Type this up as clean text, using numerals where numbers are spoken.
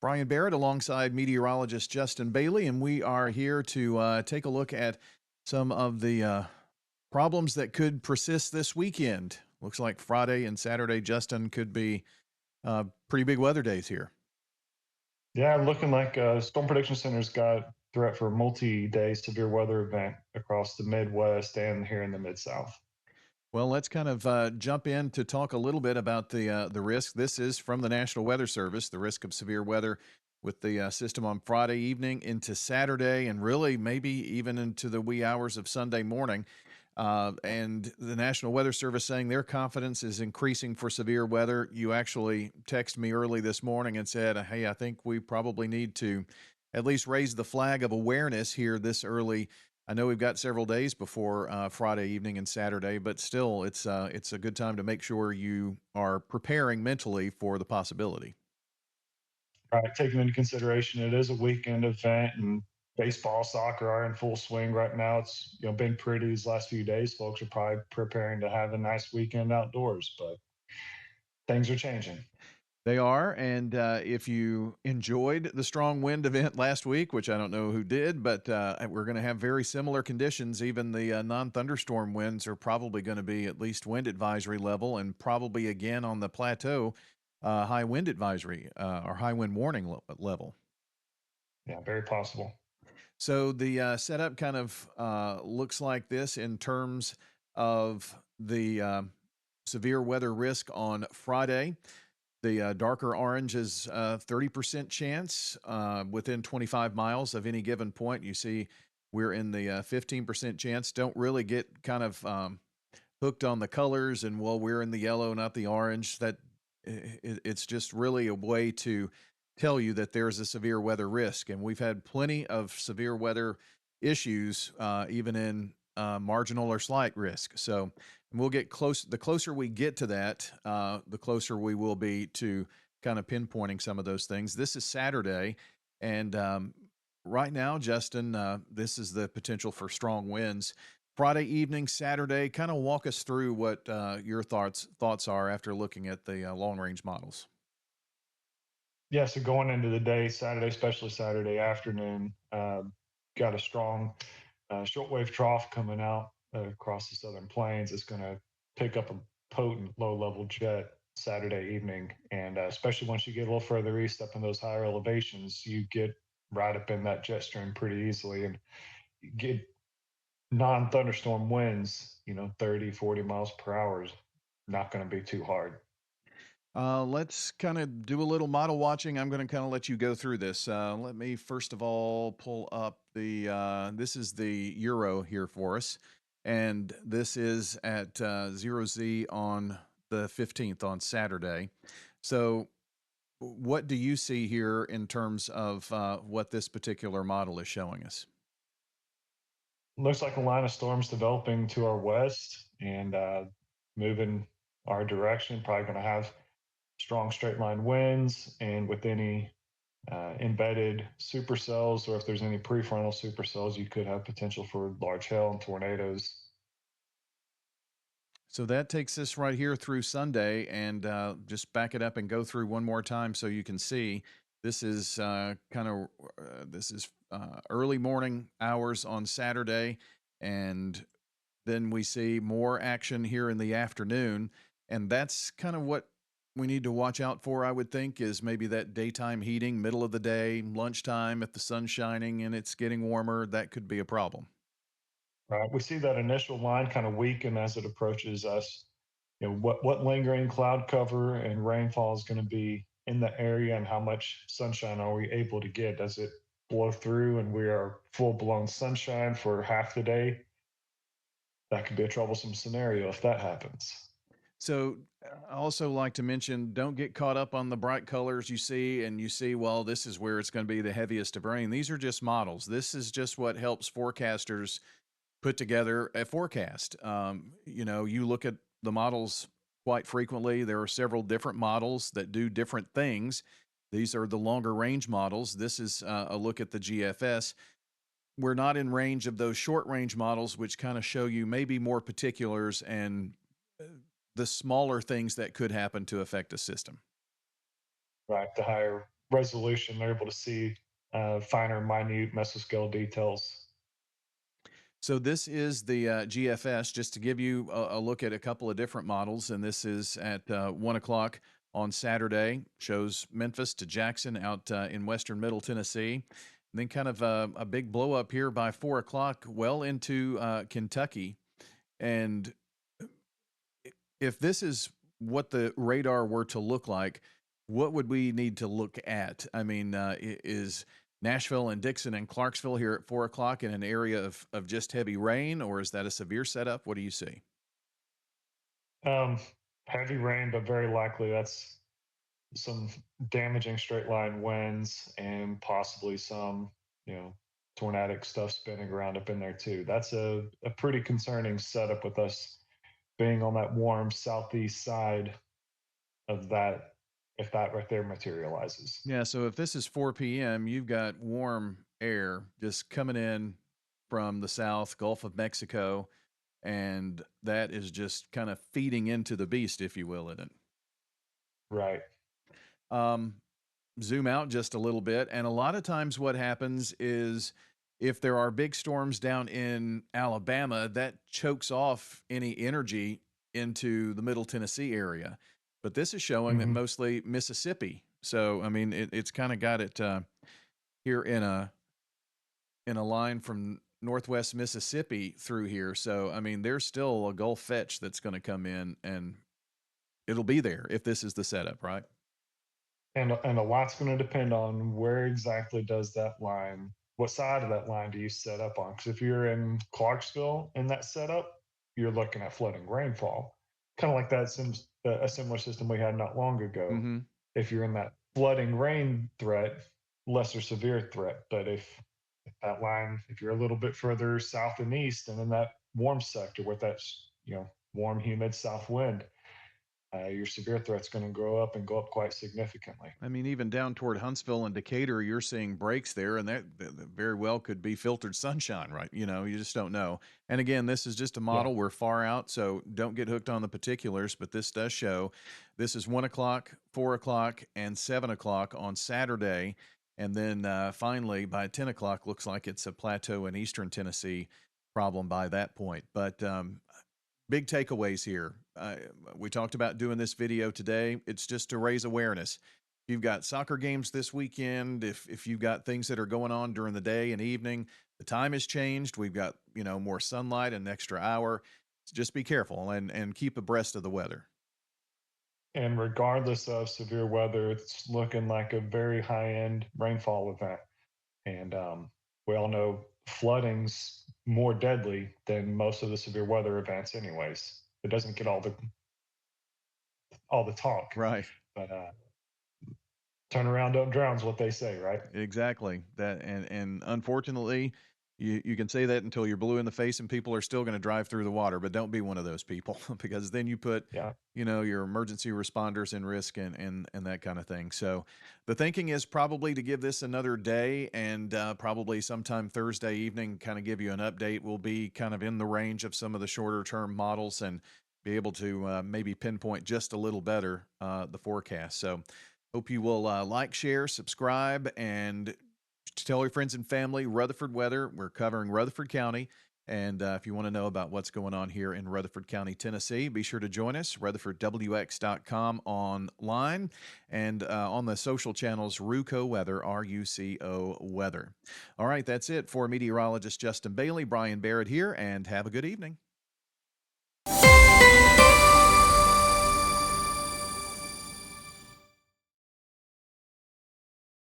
Brian Barrett alongside meteorologist Justin Bailey, and we are here to take a look at some of the problems that could persist this weekend. Looks like Friday and Saturday, Justin, could be pretty big weather days here. Yeah, looking like Storm Prediction Center's got threat for a multi-day severe weather event across the Midwest and here in the Mid-South. Well, let's kind of jump in to talk a little bit about the risk. This is from the National Weather Service, the risk of severe weather with the system on Friday evening into Saturday, and really maybe even into the wee hours of Sunday morning. And the National Weather Service saying their confidence is increasing for severe weather. You actually texted me early this morning and said, "Hey, I think we probably need to at least raise the flag of awareness here this early." I know we've got several days before Friday evening and Saturday, but still, it's a good time to make sure you are preparing mentally for the possibility. Right, taking into consideration it is a weekend event and baseball, soccer are in full swing right now. It's been pretty these last few days. Folks are probably preparing to have a nice weekend outdoors, but things are changing. They are, and if you enjoyed the strong wind event last week, which I don't know who did, but we're going to have very similar conditions. Even the non-thunderstorm winds are probably going to be at least wind advisory level, and probably again on the plateau, high wind advisory or high wind warning level. Yeah, very possible. So the setup kind of looks like this in terms of the severe weather risk on Friday. The darker orange is 30% chance within 25 miles of any given point. You see, we're in the 15% chance. Don't really get kind of hooked on the colors and, well, we're in the yellow, not the orange. It's just really a way to tell you that there's a severe weather risk. And we've had plenty of severe weather issues, even in marginal or slight risk. So we'll get close. The closer we get to that, the closer we will be to kind of pinpointing some of those things. This is Saturday. And right now, Justin, this is the potential for strong winds. Friday evening, Saturday. Kind of walk us through what your thoughts are after looking at the long range models. Yeah, so going into the day, Saturday, especially Saturday afternoon, got a strong shortwave trough coming out across the southern plains. It's going to pick up a potent low level jet Saturday evening. And especially once you get a little further east up in those higher elevations, you get right up in that jet stream pretty easily and you get non thunderstorm winds, 30, 40 miles per hour is not going to be too hard. Let's kind of do a little model watching. I'm going to kind of let you go through this. Let me first of all pull up this is the Euro here for us. And this is at 0Z on the 15th on Saturday. So, what do you see here in terms of what this particular model is showing us? Looks like a line of storms developing to our west and moving our direction. Probably going to have strong straight line winds, and with any embedded supercells, or if there's any prefrontal supercells, you could have potential for large hail and tornadoes. So that takes us right here through Sunday, and just back it up and go through one more time so you can see. This is early morning hours on Saturday, and then we see more action here in the afternoon, and that's kind of what we need to watch out for. I would think is maybe that daytime heating, middle of the day, lunchtime, if the sun's shining and it's getting warmer, that could be a problem. Right, we see that initial line kind of weaken as it approaches us. What lingering cloud cover and rainfall is going to be in the area, and how much sunshine are we able to get? Does it blow through and we are full blown sunshine for half the day? That could be a troublesome scenario if that happens. So, I also like to mention, don't get caught up on the bright colors you see, and you see, well, this is where it's going to be the heaviest of rain. These are just models. This is just what helps forecasters put together a forecast. You look at the models quite frequently. There are several different models that do different things. These are the longer range models. This is a look at the GFS. We're not in range of those short range models, which kind of show you maybe more particulars and uh, the smaller things that could happen to affect a system. Right, the higher resolution. They're able to see finer, minute mesoscale details. So this is the GFS, just to give you a look at a couple of different models, and this is at 1 o'clock on Saturday. Shows Memphis to Jackson out in western Middle Tennessee. And then kind of a big blow up here by 4 o'clock, well into Kentucky. And if this is what the radar were to look like, what would we need to look at? I mean, is Nashville and Dixon and Clarksville here at 4 o'clock in an area of just heavy rain, or is that a severe setup? What do you see? Um, Heavy rain, but very likely that's some damaging straight line winds and possibly some, you know, tornadic stuff spinning around up in there too. That's a pretty concerning setup with us being on that warm southeast side of that, if that right there materializes. Yeah, so if this is 4 p.m., you've got warm air just coming in from the south, Gulf of Mexico, and that is just kind of feeding into the beast, if you will, in it. Right. Um, Zoom out just a little bit. And a lot of times, what happens is if there are big storms down in Alabama, that chokes off any energy into the Middle Tennessee area. But this is showing that Hmm. mostly Mississippi. So, I mean, it's kind of got it here in a line from Northwest Mississippi through here. So, I mean, there's still a Gulf fetch that's going to come in, and it'll be there if this is the setup, right? And a lot's going to depend on where exactly does that line, what side of that line do you set up on? Because if you're in Clarksville in that setup, you're looking at flooding rainfall, kind of like a similar system we had not long ago. Mm-hmm. If you're in that flooding rain threat, lesser severe threat. But if that line, if you're a little bit further south and east and in that warm sector with that, warm, humid south wind, your severe threat's going to grow up and go up quite significantly. I mean, even down toward Huntsville and Decatur, you're seeing breaks there, and that very well could be filtered sunshine, right? You know, you just don't know. And again, this is just a Yeah. model. We're far out, so don't get hooked on the particulars, but this does show this is 1 o'clock, 4 o'clock, and 7 o'clock on Saturday. And then finally, by 10 o'clock, looks like it's a plateau in eastern Tennessee problem by that point. But big takeaways here. We talked about doing this video today. It's just to raise awareness. If you've got soccer games this weekend, if you've got things that are going on during the day and evening, the time has changed. We've got, more sunlight, an extra hour. Just be careful and keep abreast of the weather. And regardless of severe weather, it's looking like a very high end rainfall event. And we all know flooding's more deadly than most of the severe weather events, anyways. It doesn't get all the talk, Right. but turn around, don't drown is what they say, right? Exactly. That and unfortunately, you can say that until you're blue in the face and people are still going to drive through the water, but don't be one of those people because then you put, Yeah. your emergency responders in risk and that kind of thing. So the thinking is probably to give this another day and probably sometime Thursday evening kind of give you an update. We'll be kind of in the range of some of the shorter term models and be able to maybe pinpoint just a little better the forecast. So hope you will like, share, subscribe, and tell your friends and family. Rutherford Weather. We're covering Rutherford County. And if you want to know about what's going on here in Rutherford County, Tennessee, be sure to join us, rutherfordwx.com online and on the social channels, RuCo Weather, RuCo Weather. All right, that's it for meteorologist Justin Bailey. Bryan Barrett here, and have a good evening.